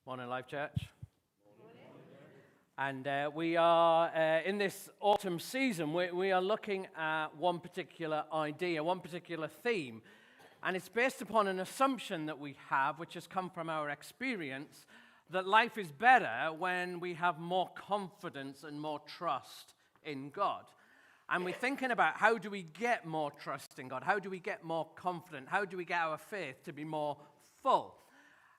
Morning, Life Church. And we are, in this autumn season, we are looking at one particular idea, one particular theme. And it's based upon an assumption that we have, which has come from our experience, that life is better when we have more confidence and more trust in God. And we're thinking about how do we get more trust in God? How do we get more confident? How do we get our faith to be more full?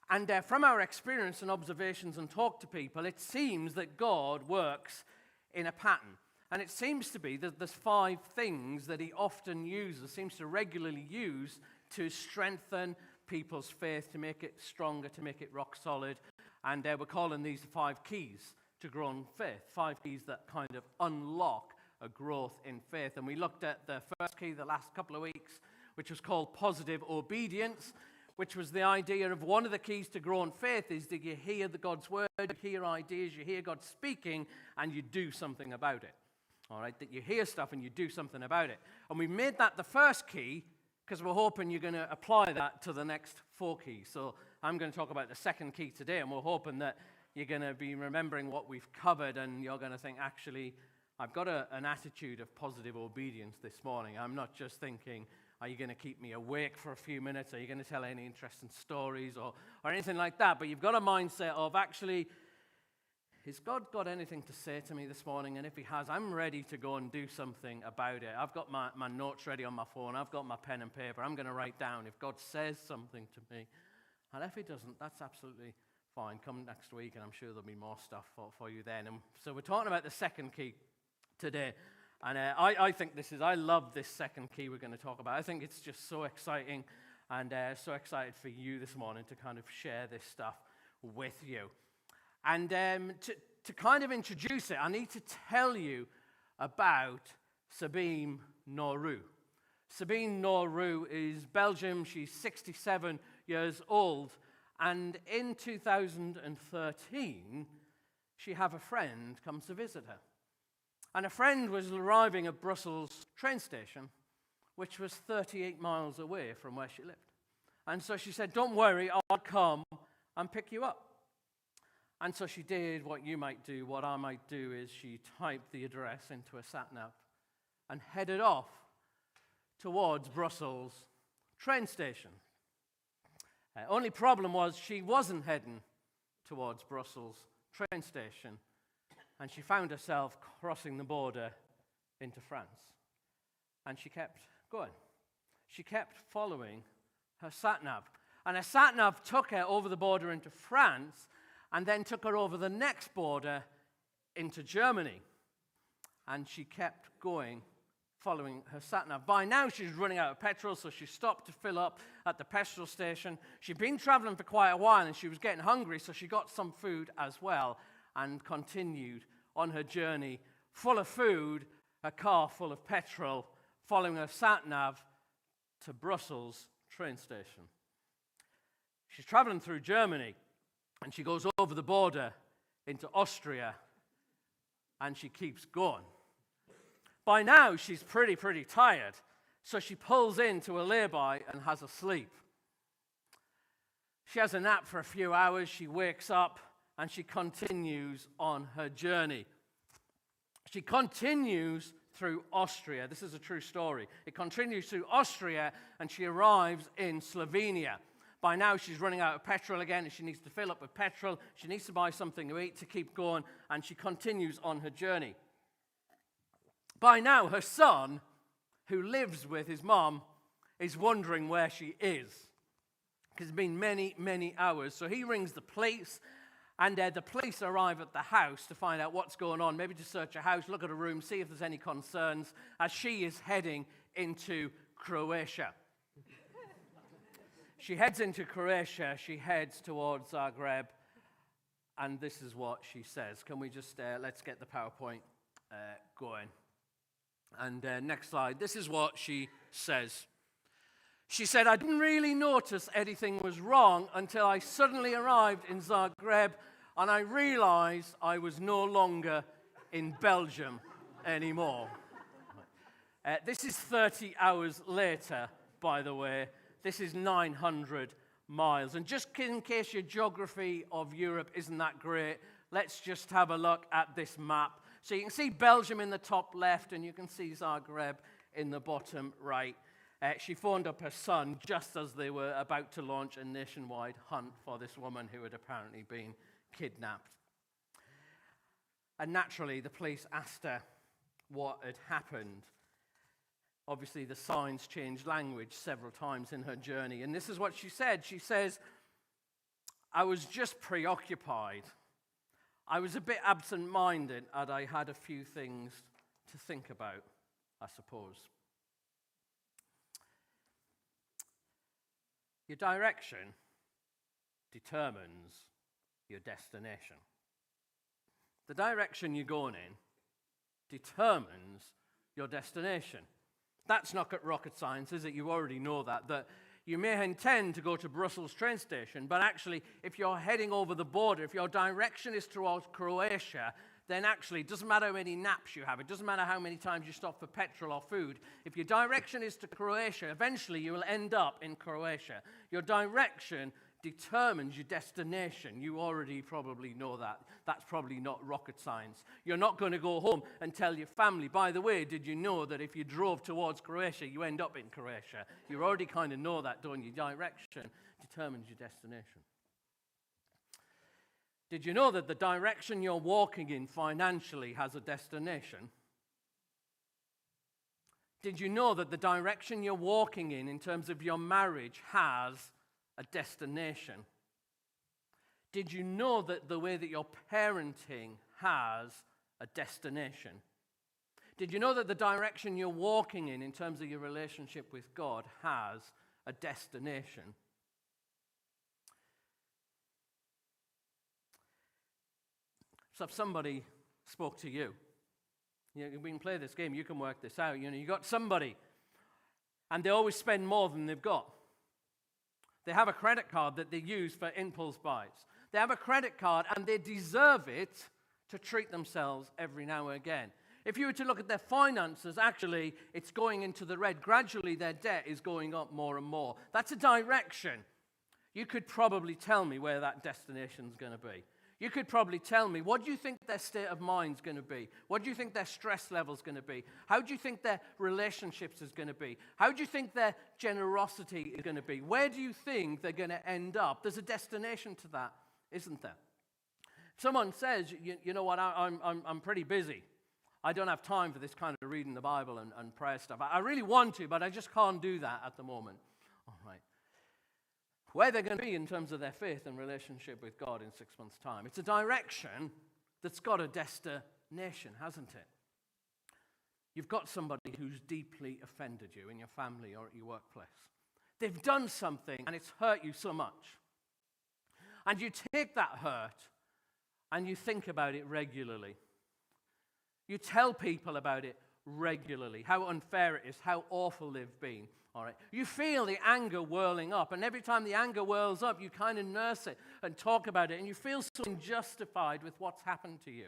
And from our experience and observations and talk to people, it seems that God works in a pattern. And it seems to be that there's 5 things that he often uses, seems to regularly use to strengthen people's faith, to make it stronger, to make it rock solid. And we're calling these 5 keys to growing faith, 5 keys that kind of unlock a growth in faith. And we looked at the first key the last couple of weeks, which was called positive obedience, which was the idea of one of the keys to growing faith is that you hear God's word, you hear ideas, you hear God speaking, and you do something about it. All right, that you hear stuff and you do something about it. And we made that the first key because we're hoping you're going to apply that to the next 4 keys. So I'm going to talk about the second key today, and we're hoping that you're going to be remembering what we've covered, and you're going to think, actually, I've got an attitude of positive obedience this morning. I'm not just thinking, are you going to keep me awake for a few minutes? Are you going to tell any interesting stories or anything like that? But you've got a mindset of, actually, has God got anything to say to me this morning? And if he has, I'm ready to go and do something about it. I've got my notes ready on my phone. I've got my pen and paper. I'm going to write down if God says something to me. And if he doesn't, that's absolutely fine. Come next week, and I'm sure there'll be more stuff for you then. And so we're talking about the second key today. And I think I love this second key we're going to talk about. I think it's just so exciting, and so excited for you this morning to kind of share this stuff with you. And to kind of introduce it, I need to tell you about Sabine Norroux. Sabine Norroux is Belgium. She's 67 years old. And in 2013, she had a friend come to visit her. And a friend was arriving at Brussels train station, which was 38 miles away from where she lived. And so she said, don't worry, I'll come and pick you up. And so she did what you might do. What I might do is she typed the address into a sat-nav and headed off towards Brussels train station. Only problem was she wasn't heading towards Brussels train station, and she found herself crossing the border into France. And she kept going. She kept following her sat-nav. And her sat-nav took her over the border into France, and then took her over the next border into Germany. And she kept going, following her sat-nav. By now, she's running out of petrol, so she stopped to fill up at the petrol station. She'd been traveling for quite a while, and she was getting hungry, so she got some food as well, and continued on her journey, full of food, a car full of petrol, following her sat-nav to Brussels train station. She's traveling through Germany, and she goes over the border into Austria, and she keeps going. By now, she's pretty tired, so she pulls into a lay-by and has a sleep. She has a nap for a few hours, she wakes up, and she continues on her journey. She continues through Austria. This is a true story. It continues through Austria, and she arrives in Slovenia. By now, she's running out of petrol again, and she needs to fill up with petrol. She needs to buy something to eat to keep going, and she continues on her journey. By now, her son, who lives with his mom, is wondering where she is, because it's been many hours. So he rings the police, and the police arrive at the house to find out what's going on, maybe to search her house, look at her room, see if there's any concerns, as she is heading into Croatia. She heads into Croatia, she heads towards Zagreb, and this is what she says. Can we just, let's get the PowerPoint going. And next slide. This is what she says. She said, I didn't really notice anything was wrong until I suddenly arrived in Zagreb, and I realized I was no longer in Belgium anymore. This is 30 hours later, by the way. This is 900 miles. And just in case your geography of Europe isn't that great, let's just have a look at this map. So you can see Belgium in the top left, and you can see Zagreb in the bottom right. She phoned up her son just as they were about to launch a nationwide hunt for this woman who had apparently been kidnapped. And naturally, the police asked her what had happened. Obviously, the signs changed language several times in her journey. And this is what she said. She says, "I was just preoccupied. I was a bit absent-minded, and I had a few things to think about, I suppose." Your direction determines your destination. The direction you're going in determines your destination. That's not rocket science, is it? You already know that you may intend to go to Brussels train station, but actually, if you're heading over the border, if your direction is towards Croatia, then actually, it doesn't matter how many naps you have, it doesn't matter how many times you stop for petrol or food. If your direction is to Croatia, eventually you will end up in Croatia. Your direction determines your destination. You already probably know that. That's probably not rocket science. You're not going to go home and tell your family, "By the way, did you know that if you drove towards Croatia, you end up in Croatia?" You already kind of know that, don't you? Direction determines your destination. Did you know that the direction you're walking in financially has a destination? Did you know that the direction you're walking in terms of your marriage has a destination? Did you know that the way that you're parenting has a destination? Did you know that the direction you're walking in terms of your relationship with God has a destination? So if somebody spoke to you, we can play this game, you can work this out. You got somebody, and they always spend more than they've got. They have a credit card that they use for impulse buys. They have a credit card, and they deserve it to treat themselves every now and again. If you were to look at their finances, actually, it's going into the red. Gradually, their debt is going up more and more. That's a direction. You could probably tell me where that destination's going to be. You could probably tell me, what do you think their state of mind's going to be? What do you think their stress level's going to be? How do you think their relationships is going to be? How do you think their generosity is going to be? Where do you think they're going to end up? There's a destination to that, isn't there? Someone says, you know what, I'm pretty busy. I don't have time for this kind of reading the Bible and prayer stuff. I really want to, but I just can't do that at the moment. All right. Where they're going to be in terms of their faith and relationship with God in 6 months' time. It's a direction that's got a destination, hasn't it? You've got somebody who's deeply offended you in your family or at your workplace. They've done something and it's hurt you so much. And you take that hurt and you think about it regularly. You tell people about it regularly, how unfair it is, how awful they've been. All right. You feel the anger whirling up, and every time the anger whirls up, you kind of nurse it and talk about it, and you feel so unjustified with what's happened to you.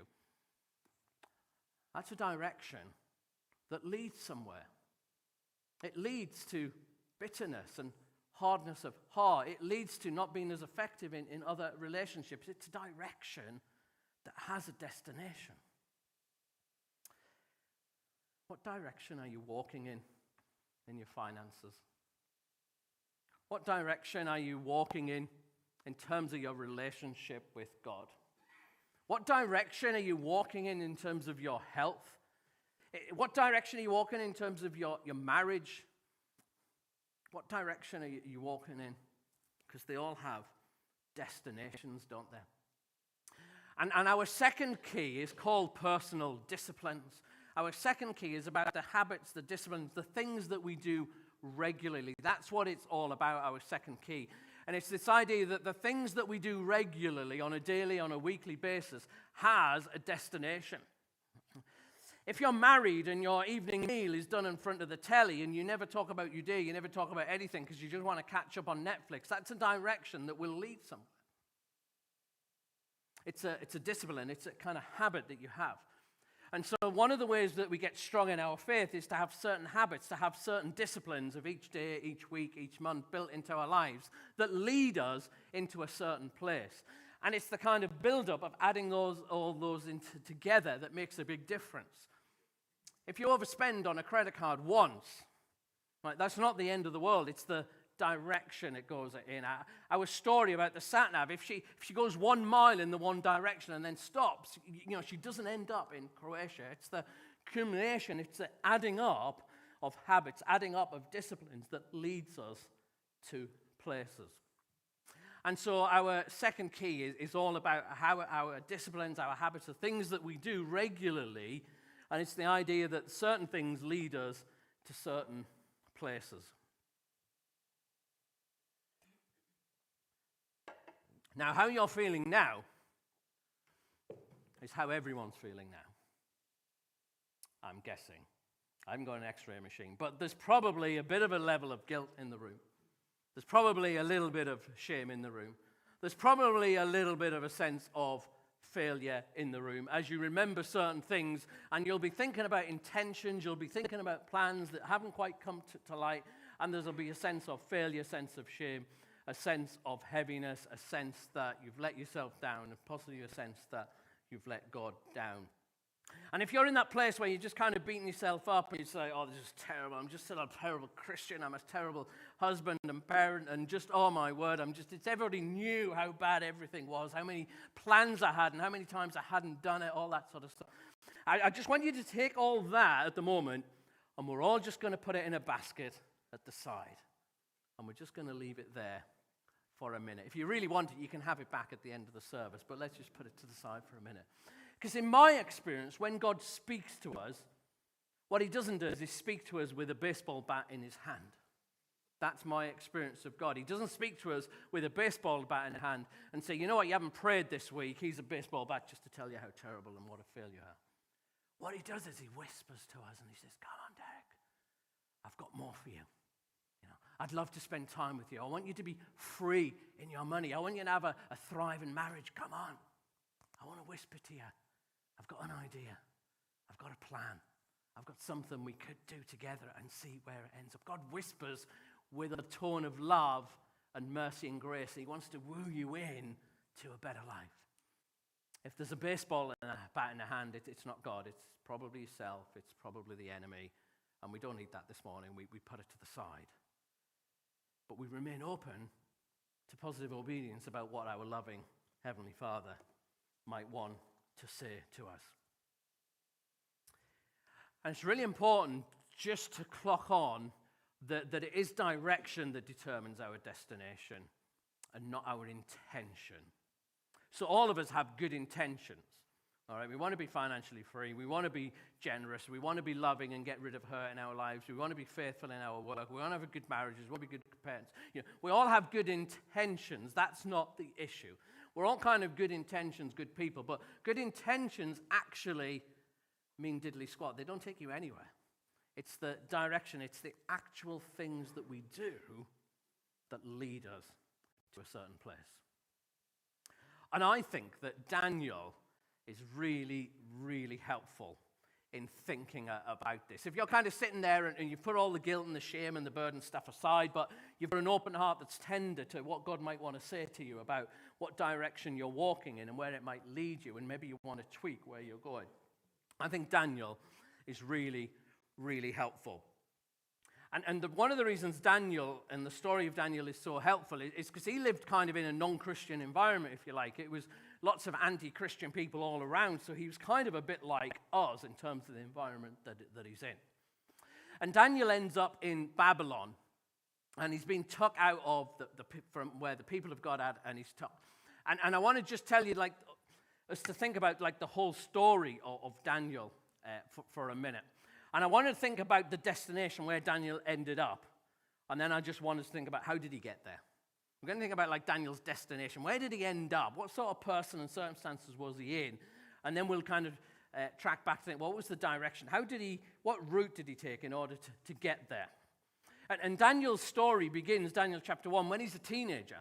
That's a direction that leads somewhere. It leads to bitterness and hardness of heart. It leads to not being as effective in other relationships. It's a direction that has a destination. What direction are you walking in your finances? What direction are you walking in terms of your relationship with God? What direction are you walking in terms of your health? What direction are you walking in terms of your marriage? What direction are you walking in? Because they all have destinations, don't they? And our second key is called personal disciplines. Our second key is about the habits, the disciplines, the things that we do regularly. That's what it's all about, our second key. And it's this idea that the things that we do regularly on a daily, on a weekly basis has a destination. If you're married and your evening meal is done in front of the telly and you never talk about your day, you never talk about anything because you just want to catch up on Netflix, that's a direction that will lead somewhere. It's a discipline. It's a kind of habit that you have. And so one of the ways that we get strong in our faith is to have certain habits, to have certain disciplines of each day, each week, each month built into our lives that lead us into a certain place. And it's the kind of build-up of adding all those together that makes a big difference. If you overspend on a credit card once, right, that's not the end of the world. It's the direction it goes in. Our story about the sat-nav, if she goes 1 mile in the one direction and then stops, she doesn't end up in Croatia. It's the accumulation, it's the adding up of habits, adding up of disciplines that leads us to places. And so our second key is all about how our disciplines, our habits, the things that we do regularly, and it's the idea that certain things lead us to certain places. Now, how you're feeling now is how everyone's feeling now. I'm guessing. I haven't got an x-ray machine, but there's probably a bit of a level of guilt in the room. There's probably a little bit of shame in the room. There's probably a little bit of a sense of failure in the room as you remember certain things, and you'll be thinking about intentions, you'll be thinking about plans that haven't quite come to light, and there'll be a sense of failure, a sense of shame, a sense of heaviness, a sense that you've let yourself down, and possibly a sense that you've let God down. And if you're in that place where you're just kind of beating yourself up and you say, oh, this is terrible, I'm just still a terrible Christian, I'm a terrible husband and parent, and just, oh my word, everybody knew how bad everything was, how many plans I had and how many times I hadn't done it, all that sort of stuff. I just want you to take all that at the moment, and we're all just going to put it in a basket at the side. And we're just going to leave it there for a minute. If you really want it, you can have it back at the end of the service, but let's just put it to the side for a minute. Because in my experience, when God speaks to us, what he doesn't do is speak to us with a baseball bat in his hand. That's my experience of God. He doesn't speak to us with a baseball bat in hand and say, you know what, you haven't prayed this week. Here's a baseball bat just to tell you how terrible and what a failure you are. What he does is he whispers to us and he says, come on, Derek, I've got more for you. I'd love to spend time with you. I want you to be free in your money. I want you to have a thriving marriage. Come on. I want to whisper to you. I've got an idea. I've got a plan. I've got something we could do together and see where it ends up. God whispers with a tone of love and mercy and grace. He wants to woo you in to a better life. If there's a baseball and a bat in the hand, it's not God. It's probably yourself. It's probably the enemy. And we don't need that this morning. We put it to the side. But we remain open to positive obedience about what our loving Heavenly Father might want to say to us. And it's really important just to clock on that it is direction that determines our destination and not our intention. So all of us have good intentions. All right, we want to be financially free. We want to be generous. We want to be loving and get rid of hurt in our lives. We want to be faithful in our work. We want to have good marriages. We want to be good parents. We all have good intentions. That's not the issue. We're all kind of good intentions, good people. But good intentions actually mean diddly squat. They don't take you anywhere. It's the direction. It's the actual things that we do that lead us to a certain place. And I think that Daniel is really, really helpful in thinking about this. If you're kind of sitting there and you've put all the guilt and the shame and the burden stuff aside, but you've got an open heart that's tender to what God might want to say to you about what direction you're walking in and where it might lead you, and maybe you want to tweak where you're going, I think Daniel is really, really helpful. And one of the reasons Daniel and the story of Daniel is so helpful is because he lived kind of in a non-Christian environment, if you like. It was lots of anti-Christian people all around, so he was kind of a bit like us in terms of the environment that he's in. And Daniel ends up in Babylon, and he's been tucked out of from where the people of God had, and he's tucked. And I want to just tell you, us to think about the whole story of Daniel for a minute. And I want to think about the destination where Daniel ended up. And then I just want us to think about how did he get there. We're going to think about Daniel's destination. Where did he end up? What sort of person and circumstances was he in? And then we'll kind of track back to think, what was the direction? What route did he take in order to get there? And Daniel's story begins, Daniel chapter 1, when he's a teenager.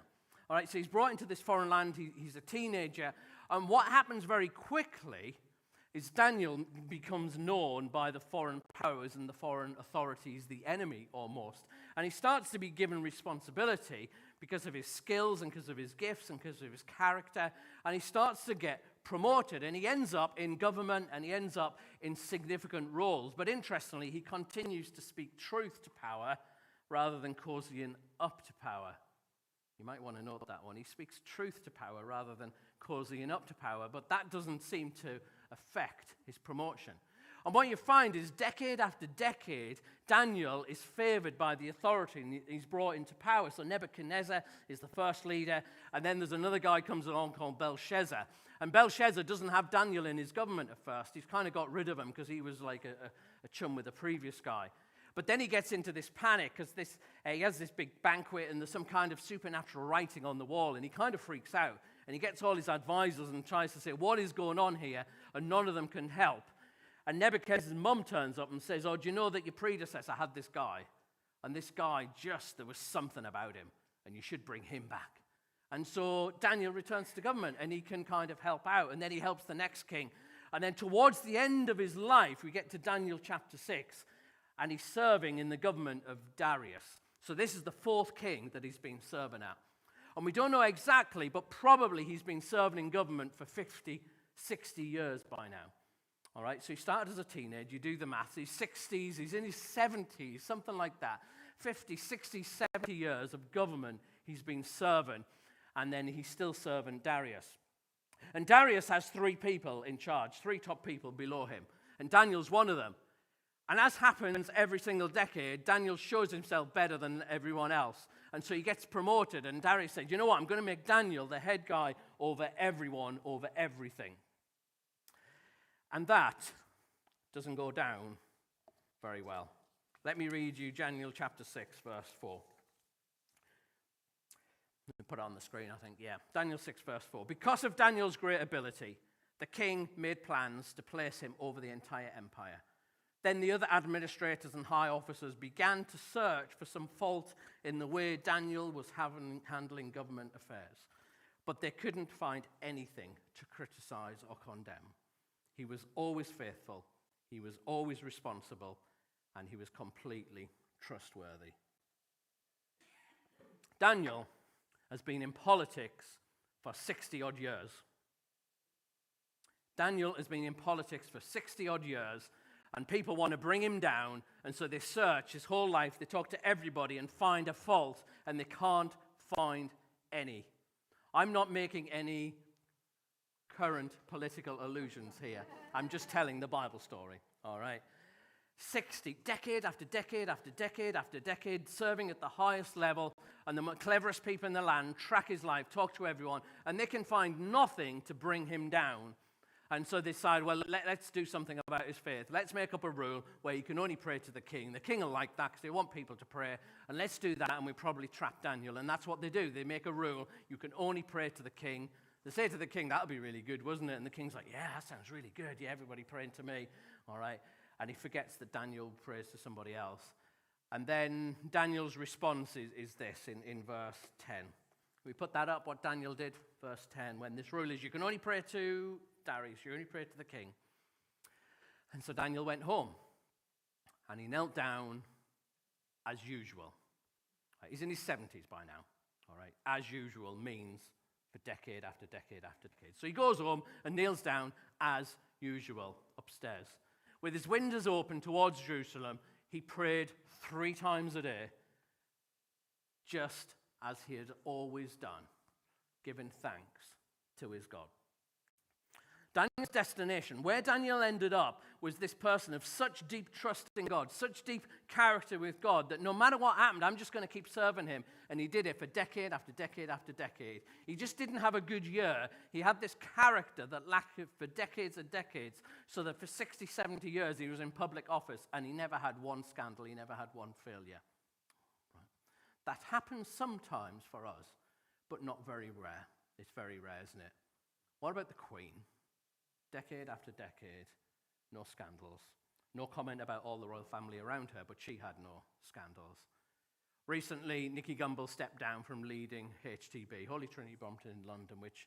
All right, so he's brought into this foreign land. He's a teenager. And what happens very quickly is Daniel becomes known by the foreign powers and the foreign authorities, the enemy almost. And he starts to be given responsibility because of his skills and because of his gifts and because of his character. And he starts to get promoted, and he ends up in government and he ends up in significant roles. But interestingly, he continues to speak truth to power rather than cozying up to power. You might want to note that one. He speaks truth to power rather than cozying up to power, but that doesn't seem to affect his promotion. And what you find is decade after decade, Daniel is favored by the authority and he's brought into power. So Nebuchadnezzar is the first leader, and then there's another guy comes along called Belshazzar. And Belshazzar doesn't have Daniel in his government at first. He's kind of got rid of him because he was like a chum with the previous guy. But then he gets into this panic because he has this big banquet and there's some kind of supernatural writing on the wall, and he kind of freaks out. And he gets all his advisors and tries to say, what is going on here? And none of them can help. And Nebuchadnezzar's mum turns up and says, oh, do you know that your predecessor had this guy? And this guy there was something about him, and you should bring him back. And so Daniel returns to government, and he can kind of help out. And then he helps the next king. And then towards the end of his life, we get to Daniel chapter 6, and he's serving in the government of Darius. So this is the fourth king that he's been serving at. And we don't know exactly, but probably he's been serving in government for 50, 60 years by now. All right, so he started as a teenager. You do the maths. He's 60s, he's in his 70s, something like that. 50, 60, 70 years of government he's been serving. And then he's still serving Darius. And Darius has 3 people in charge, 3 top people below him. And Daniel's one of them. And as happens every single decade, Daniel shows himself better than everyone else. And so he gets promoted. And Darius said, you know what, I'm going to make Daniel the head guy over everyone, over everything. And that doesn't go down very well. Let me read you Daniel chapter 6, verse 4. Put it on the screen, I think. Yeah. Daniel 6, verse 4. Because of Daniel's great ability, the king made plans to place him over the entire empire. Then the other administrators and high officers began to search for some fault in the way Daniel was handling government affairs. But they couldn't find anything to criticize or condemn. He was always faithful, he was always responsible, and he was completely trustworthy. Daniel has been in politics for 60-odd years. Daniel has been in politics for 60-odd years, and people want to bring him down, and so they search his whole life, they talk to everybody and find a fault, and they can't find any. I'm not making any current political allusions here. I'm just telling the Bible story, all right? 60, decade after decade after decade after decade, serving at the highest level, and the cleverest people in the land track his life, talk to everyone, and they can find nothing to bring him down. And so they decide, well, let's do something about his faith. Let's make up a rule where you can only pray to the king. The king will like that because they want people to pray. And let's do that, and we probably trap Daniel. And that's what they do. They make a rule. You can only pray to the king. They say to the king, that would be really good, wasn't it? And the king's like, yeah, that sounds really good. Yeah, everybody praying to me. All right. And he forgets that Daniel prays to somebody else. And then Daniel's response is this in verse 10. We put that up, what Daniel did, verse 10. When this rule is, you can only pray to Darius, you only pray to the king. And so Daniel went home. And he knelt down as usual. He's in his 70s by now. All right. As usual means for decade after decade after decade. So he goes home and kneels down as usual upstairs. With his windows open towards Jerusalem, he prayed 3 times a day, just as he had always done, giving thanks to his God. Daniel's destination, where Daniel ended up, was this person of such deep trust in God, such deep character with God, that no matter what happened, I'm just going to keep serving him. And he did it for decade after decade after decade. He just didn't have a good year. He had this character that lasted for decades and decades, so that for 60, 70 years he was in public office, and he never had one scandal, he never had one failure. Right? That happens sometimes for us, but not very rare. It's very rare, isn't it? What about the Queen? Decade after decade, no scandals. No comment about all the royal family around her, but she had no scandals. Recently, Nicky Gumbel stepped down from leading HTB, Holy Trinity Brompton in London, which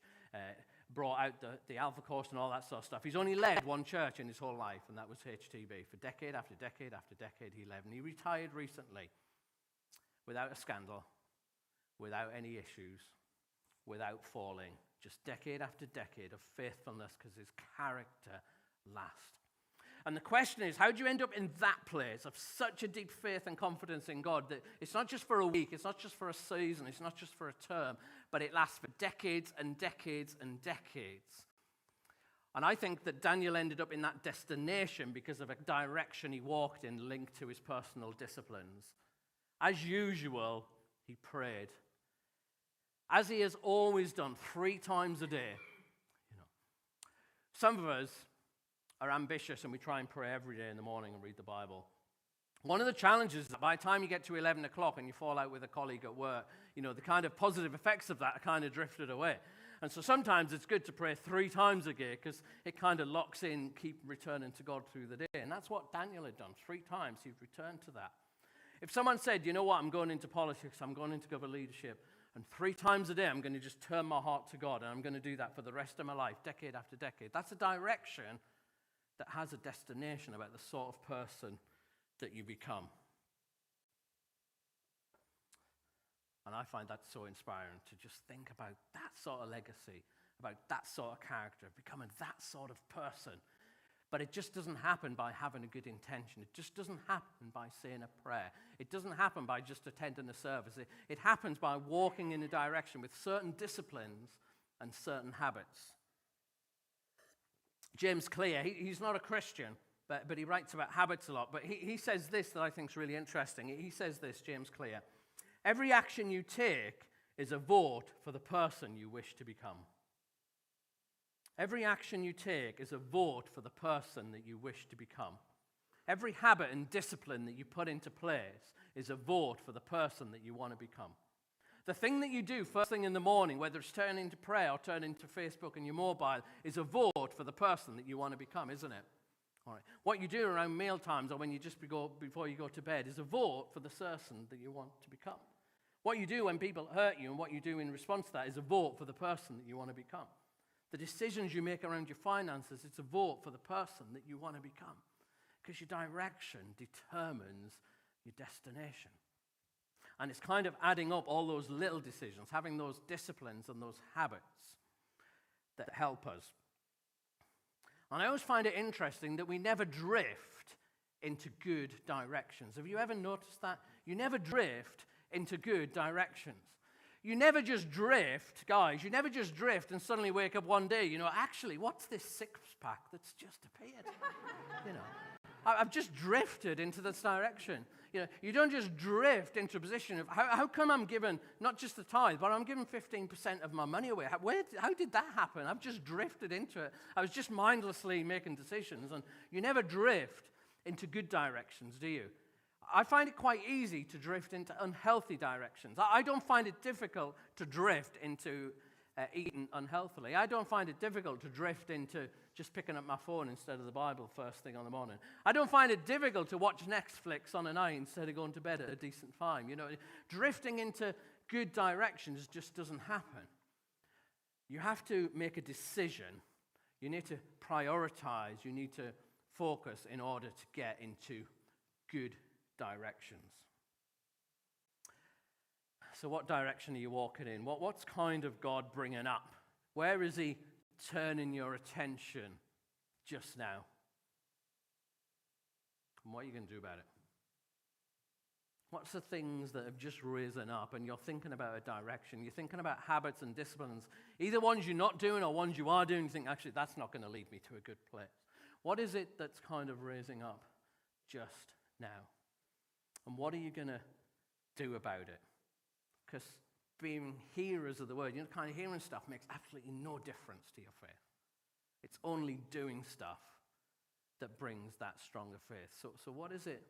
brought out the Alpha Course and all that sort of stuff. He's only led one church in his whole life, and that was HTB. For decade after decade after decade, he led. And he retired recently without a scandal, without any issues, without falling. Just decade after decade of faithfulness because his character lasts. And the question is, how do you end up in that place of such a deep faith and confidence in God that it's not just for a week, it's not just for a season, it's not just for a term, but it lasts for decades and decades and decades. And I think that Daniel ended up in that destination because of a direction he walked in linked to his personal disciplines. As usual, he prayed. As he has always done, 3 times a day. Some of us are ambitious and we try and pray every day in the morning and read the Bible. One of the challenges is that by the time you get to 11 o'clock and you fall out with a colleague at work, the kind of positive effects of that are kind of drifted away. And so sometimes it's good to pray 3 times a day because it kind of locks in, keep returning to God through the day. And that's what Daniel had done. 3 times he'd returned to that. If someone said, you know what, I'm going into politics, I'm going into government leadership, and 3 times a day I'm going to just turn my heart to God, and I'm going to do that for the rest of my life, decade after decade, that's a direction that has a destination about the sort of person that you become. And I find that so inspiring to just think about that sort of legacy, about that sort of character, becoming that sort of person. But it just doesn't happen by having a good intention. It just doesn't happen by saying a prayer. It doesn't happen by just attending a service. It happens by walking in a direction with certain disciplines and certain habits. James Clear, he's not a Christian, but he writes about habits a lot. But he says this that I think is really interesting. He says this, James Clear: every action you take is a vote for the person you wish to become. Every action you take is a vote for the person that you wish to become. Every habit and discipline that you put into place is a vote for the person that you want to become. The thing that you do first thing in the morning, whether it's turn into prayer or turn into Facebook and your mobile, is a vote for the person that you want to become, isn't it? All right. What you do around meal times or when you just before you go to bed is a vote for the person that you want to become. What you do when people hurt you and what you do in response to that is a vote for the person that you want to become. The decisions you make around your finances, it's a vote for the person that you want to become. Because your direction determines your destination. And it's kind of adding up all those little decisions, having those disciplines and those habits that help us. And I always find it interesting that we never drift into good directions. Have you ever noticed that? You never drift into good directions. You never just drift, guys, you never just drift and suddenly wake up one day, actually, what's this 6-pack that's just appeared? I've just drifted into this direction. You don't just drift into a position of, how come I'm given not just the tithe, but I'm given 15% of my money away? How did that happen? I've just drifted into it. I was just mindlessly making decisions, and you never drift into good directions, do you? I find it quite easy to drift into unhealthy directions. I don't find it difficult to drift into eating unhealthily. I don't find it difficult to drift into just picking up my phone instead of the Bible first thing on the morning. I don't find it difficult to watch Netflix on a night instead of going to bed at a decent time. Drifting into good directions just doesn't happen. You have to make a decision. You need to prioritize. You need to focus in order to get into good directions. So what direction are you walking in? What's kind of God bringing up? Where is he turning your attention just now? And what are you going to do about it? What's the things that have just risen up and you're thinking about a direction? You're thinking about habits and disciplines, either ones you're not doing or ones you are doing. You think, actually, that's not going to lead me to a good place. What is it that's kind of raising up just now? And what are you going to do about it? Because being hearers of the word, kind of hearing stuff makes absolutely no difference to your faith. It's only doing stuff that brings that stronger faith. So what is it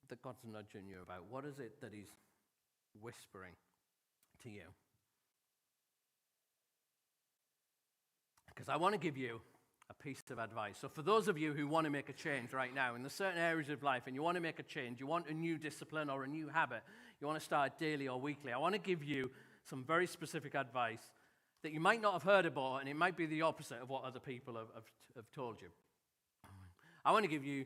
that God's nudging you about? What is it that he's whispering to you? Because I want to give you a piece of advice. So for those of you who want to make a change right now in the certain areas of life and you want to make a change, you want a new discipline or a new habit, you want to start daily or weekly, I want to give you some very specific advice that you might not have heard about, and it might be the opposite of what other people have told you. I want to give you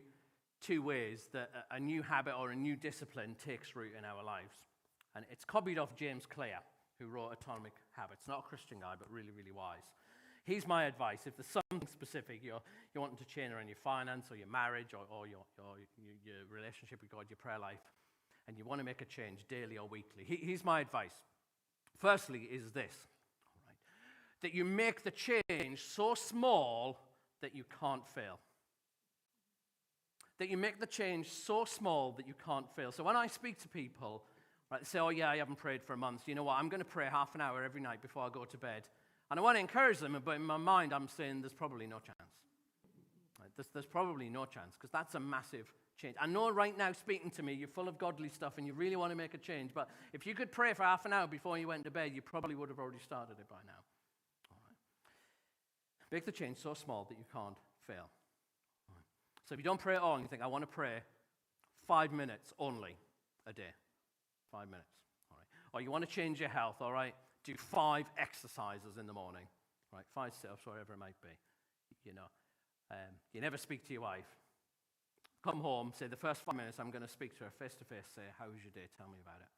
2 ways that a new habit or a new discipline takes root in our lives. And it's copied off James Clear, who wrote Atomic Habits. Not a Christian guy, but really, really wise. Here's my advice. If there's something specific you're wanting to change around your finance or your marriage or your relationship with God, your prayer life, and you want to make a change daily or weekly, here's my advice. Firstly is this, all right, that you make the change so small that you can't fail. That you make the change so small that you can't fail. So when I speak to people, right, they say, oh yeah, I haven't prayed for a month. You know what, I'm going to pray half an hour every night before I go to bed. And I want to encourage them, but in my mind I'm saying there's probably no chance. Right? There's probably no chance, because that's a massive change. I know right now, speaking to me, you're full of godly stuff and you really want to make a change, but if you could pray for half an hour before you went to bed, you probably would have already started it by now. All right. Make the change so small that you can't fail. All right. So if you don't pray at all and you think, I want to pray 5 minutes only a day, 5 minutes. All right. Or you want to change your health, all right? Do 5 exercises in the morning, right? 5 sit-ups, whatever it might be. You know, you never speak to your wife. Come home, say the first 5 minutes, I'm going to speak to her face-to-face, say, how was your day? Tell me about it.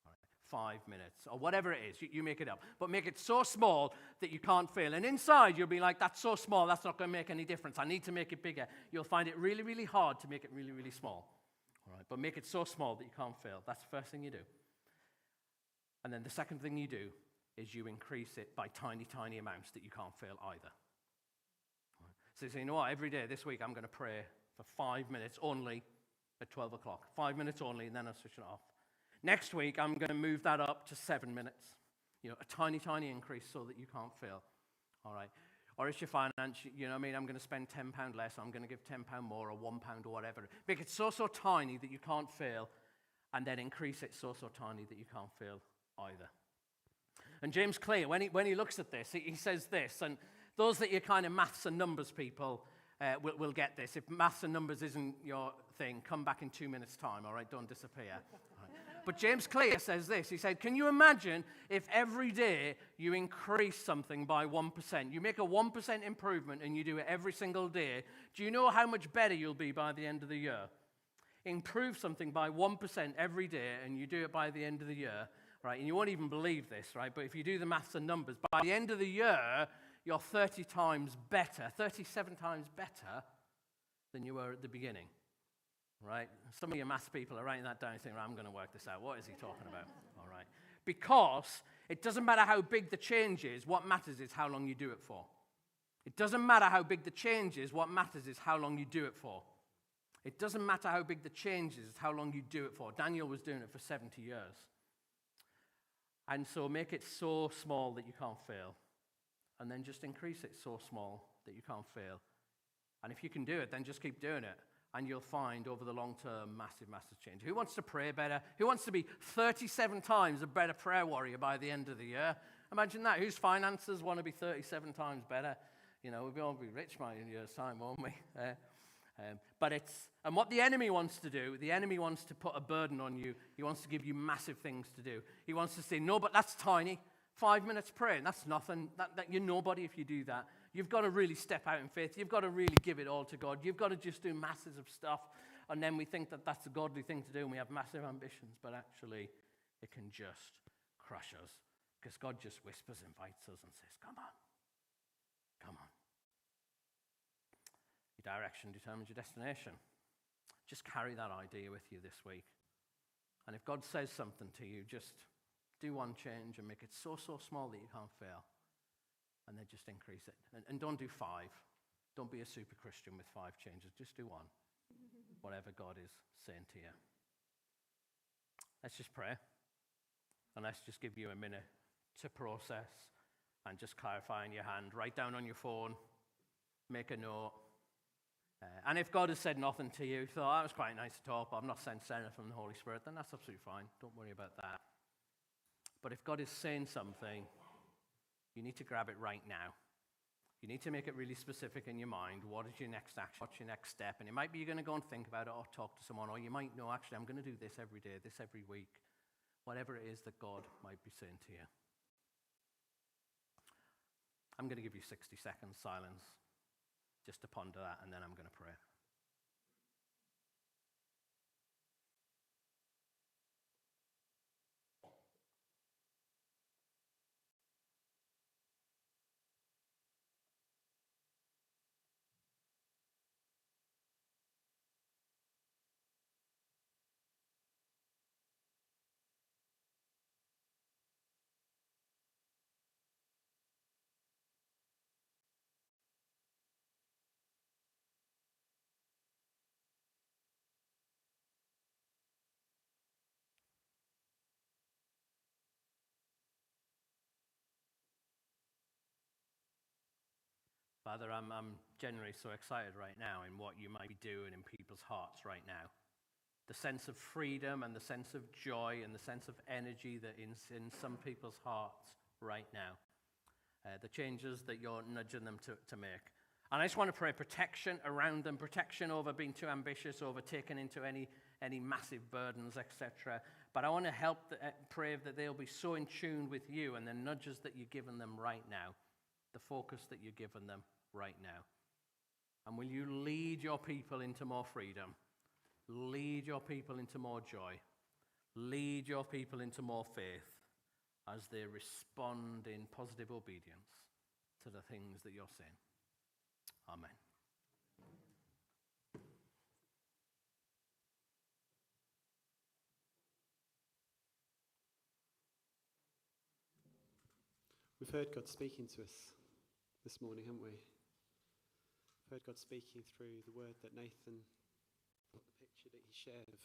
All right. 5 minutes, or whatever it is, you make it up. But make it so small that you can't fail. And inside, you'll be like, that's so small, that's not going to make any difference. I need to make it bigger. You'll find it really, really hard to make it really, really small. All right. But make it so small that you can't fail. That's the first thing you do. And then the second thing you do is you increase it by tiny, tiny amounts that you can't fail either. Right. So you say, you know what, every day this week I'm going to pray for 5 minutes only at 12 o'clock. 5 minutes only, and then I'll switch it off. Next week I'm going to move that up to 7 minutes. You know, a tiny, tiny increase so that you can't fail. All right. Or it's your finance, you know what I mean, I'm going to spend £10 less, I'm going to give £10 more or £1 or whatever. Make it so tiny that you can't fail, and then increase it so tiny that you can't fail either. And James Clear, when he looks at this, he says this, and those that are kind of maths and numbers people will get this. If maths and numbers isn't your thing, come back in 2 minutes' time, all right? Don't disappear. All right. But James Clear says this. He said, can you imagine if every day you increase something by 1%? You make a 1% improvement and you do it every single day. Do you know how much better you'll be by the end of the year? Improve something by 1% every day and you do it by the end of the year. Right, and you won't even believe this, right? But if you do the maths and numbers, by the end of the year, you're 30 times better, 37 times better than you were at the beginning, right? Some of you maths people are writing that down and thinking, I'm going to work this out. What is he talking about? All right. Because it doesn't matter how big the change is. What matters is how long you do it for. It doesn't matter how big the change is. What matters is how long you do it for. It doesn't matter how big the change is, how long you do it for. Daniel was doing it for 70 years. And so make it so small that you can't fail. And then just increase it so small that you can't fail. And if you can do it, then just keep doing it. And you'll find over the long term, massive, massive change. Who wants to pray better? Who wants to be 37 times a better prayer warrior by the end of the year? Imagine that. Whose finances want to be 37 times better? You know, we'll all be rich by a year's time, won't we? And what the enemy wants to do, the enemy wants to put a burden on you. He wants to give you massive things to do. He wants to say, no, but that's tiny. 5 minutes praying, that's nothing. That you're nobody if you do that. You've got to really step out in faith. You've got to really give it all to God. You've got to just do masses of stuff. And then we think that that's a godly thing to do, and we have massive ambitions. But actually, it can just crush us. Because God just whispers, invites us, and says, come on. Come on. Your direction determines your destination. Just carry that idea with you this week. And if God says something to you, just do one change and make it so small that you can't fail. And then just increase it. And don't do 5. Don't be a super Christian with 5 changes. Just do one. Whatever God is saying to you. Let's just pray. And let's just give you a minute to process and just clarify in your hand. Write down on your phone. Make a note. And if God has said nothing to you, thought, that was quite nice to talk, but I've not sensed anything from the Holy Spirit, then that's absolutely fine. Don't worry about that. But if God is saying something, you need to grab it right now. You need to make it really specific in your mind. What is your next action? What's your next step? And it might be you're going to go and think about it or talk to someone, or you might know, actually, I'm going to do this every day, this every week. Whatever it is that God might be saying to you. I'm going to give you 60 seconds silence just to ponder that, and then I'm going to pray. Father, I'm generally so excited right now in what you might be doing in people's hearts right now. The sense of freedom and the sense of joy and the sense of energy that is in some people's hearts right now. The changes that you're nudging them to make. And I just want to pray protection around them, protection over being too ambitious, over taking into any massive burdens, etc. But I want to pray that they'll be so in tune with you and the nudges that you're giving them right now, the focus that you're giving them right now. And will you lead your people into more freedom? Lead your people into more joy. Lead your people into more faith as they respond in positive obedience to the things that you're saying. Amen. We've heard God speaking to us this morning, haven't we? We've heard God speaking through the word that Nathan, the picture that he shared of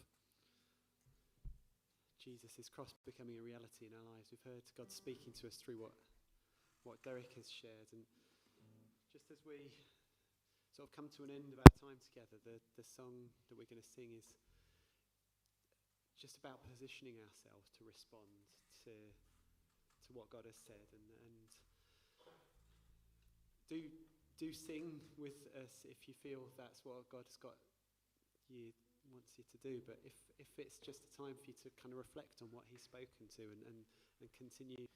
Jesus' cross becoming a reality in our lives. We've heard God speaking to us through what Derek has shared. And just as we sort of come to an end of our time together, the song that we're going to sing is just about positioning ourselves to respond to what God has said. And do sing with us if you feel that's what God has wants you to do. But if it's just a time for you to kind of reflect on what he's spoken to and continue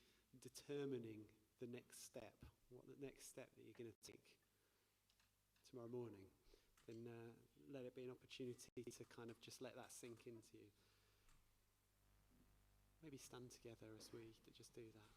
determining the next step, what the next step that you're going to take tomorrow morning, then let it be an opportunity to kind of just let that sink into you. Maybe stand together as we just do that.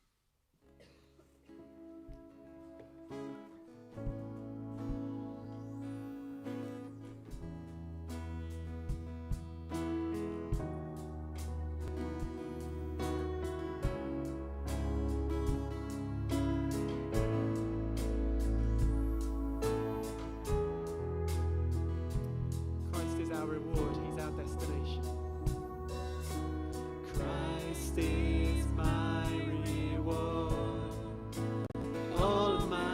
Christ is our reward, he's our destination. Christ is my reward, all of my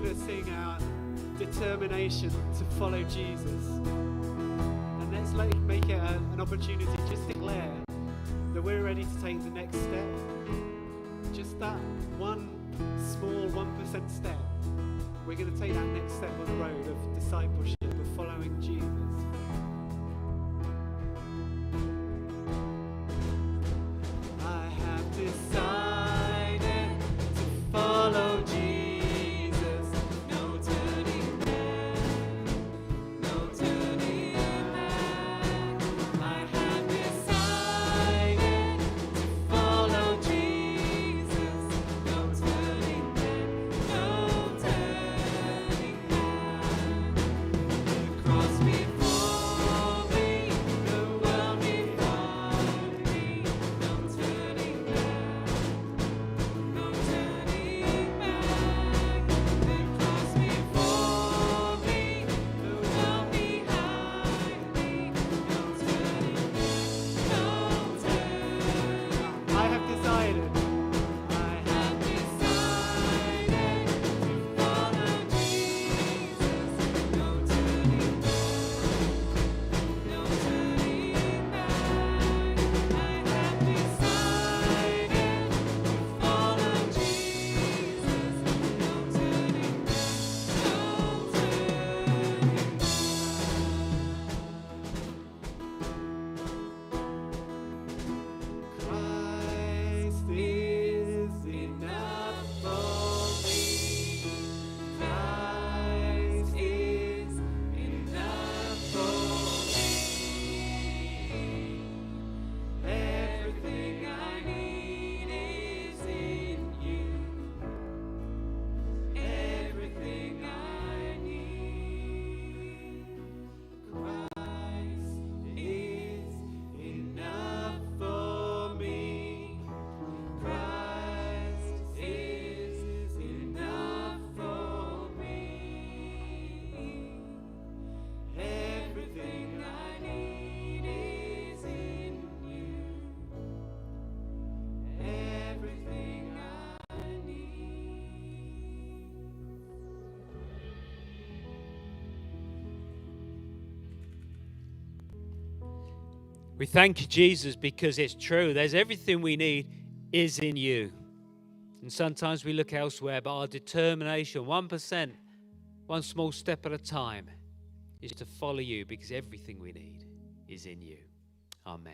going to sing our determination to follow Jesus. And let's make it an opportunity to just declare that we're ready to take the next step. Just that one small 1% step. We're going to take that next step on the road of discipleship, of following Jesus. I have decided to follow Jesus. No turning back, no turning back. I have decided to follow Jesus. No turning back, no turning back. The cross before me, the world before me. No turning back, no turning back. The cross before me, the world behind me. No turning back, no turning back. I have decided to follow Jesus. No turning back, no turning back. I have decided to follow Jesus. No turning back, no turning back. Christ is enough for me. Christ is enough for me. Everything I need is in you. Everything I need. Christ is enough for me. Christ is enough for me. Everything I need is in you. Everything I need. We thank you, Jesus, because it's true. There's everything we need is in you. And sometimes we look elsewhere, but our determination, 1%, one small step at a time, is to follow you because everything we need is in you. Amen.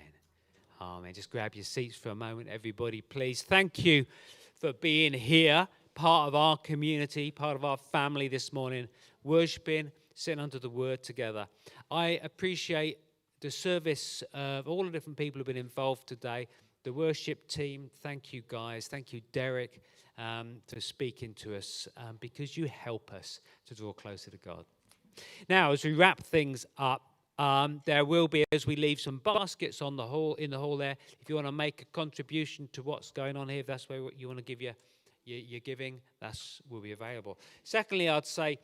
Amen. Just grab your seats for a moment, everybody, please. Thank you for being here, part of our community, part of our family this morning, worshiping, sitting under the word together. I appreciate the service of all the different people who've been involved today. The worship team, thank you guys. Thank you, Derek, for speaking to us because you help us to draw closer to God. Now, as we wrap things up, there will be, as we leave, some baskets on the hall, in the hall there. If you want to make a contribution to what's going on here, if that's where you want to give your giving, that will be available. Secondly, I'd say,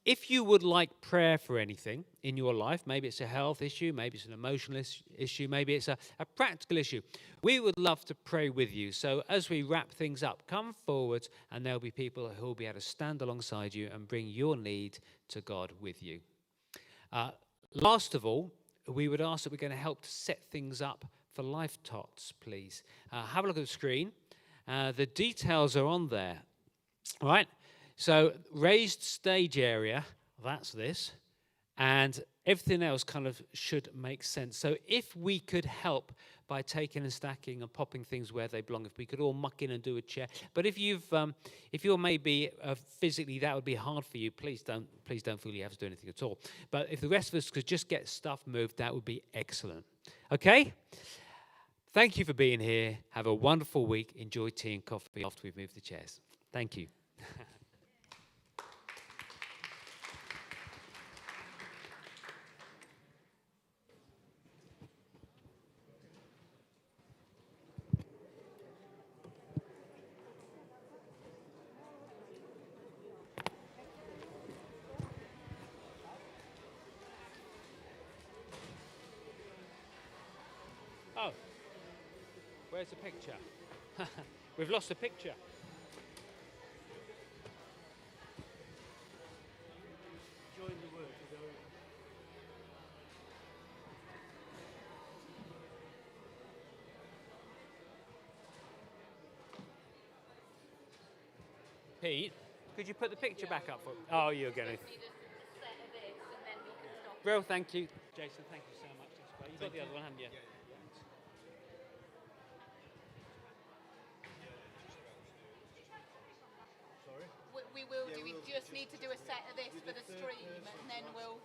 if you would like prayer for anything in your life, maybe it's a health issue, maybe it's an emotional issue, maybe it's a practical issue, we would love to pray with you. So as we wrap things up, come forward and there'll be people who will be able to stand alongside you and bring your need to God with you. Last of all, we would ask that we're going to help to set things up for Life Tots, please. Have a look at the screen. The details are on there, all right? So raised stage area, that's this, and everything else kind of should make sense. So if we could help by taking and stacking and popping things where they belong, if we could all muck in and do a chair. But if you're maybe physically that would be hard for you, please don't feel you have to do anything at all. But if the rest of us could just get stuff moved, that would be excellent. Okay? Thank you for being here. Have a wonderful week. Enjoy tea and coffee after we've moved the chairs. Thank you. Oh, where's the picture? We've lost the picture. Pete, could you put the picture back up for? Oh, you're going to. Real, thank you. Jason, thank you so much. That's great. You've got the other one, haven't you? We will do. We just need to do a set of this for the stream, and then we'll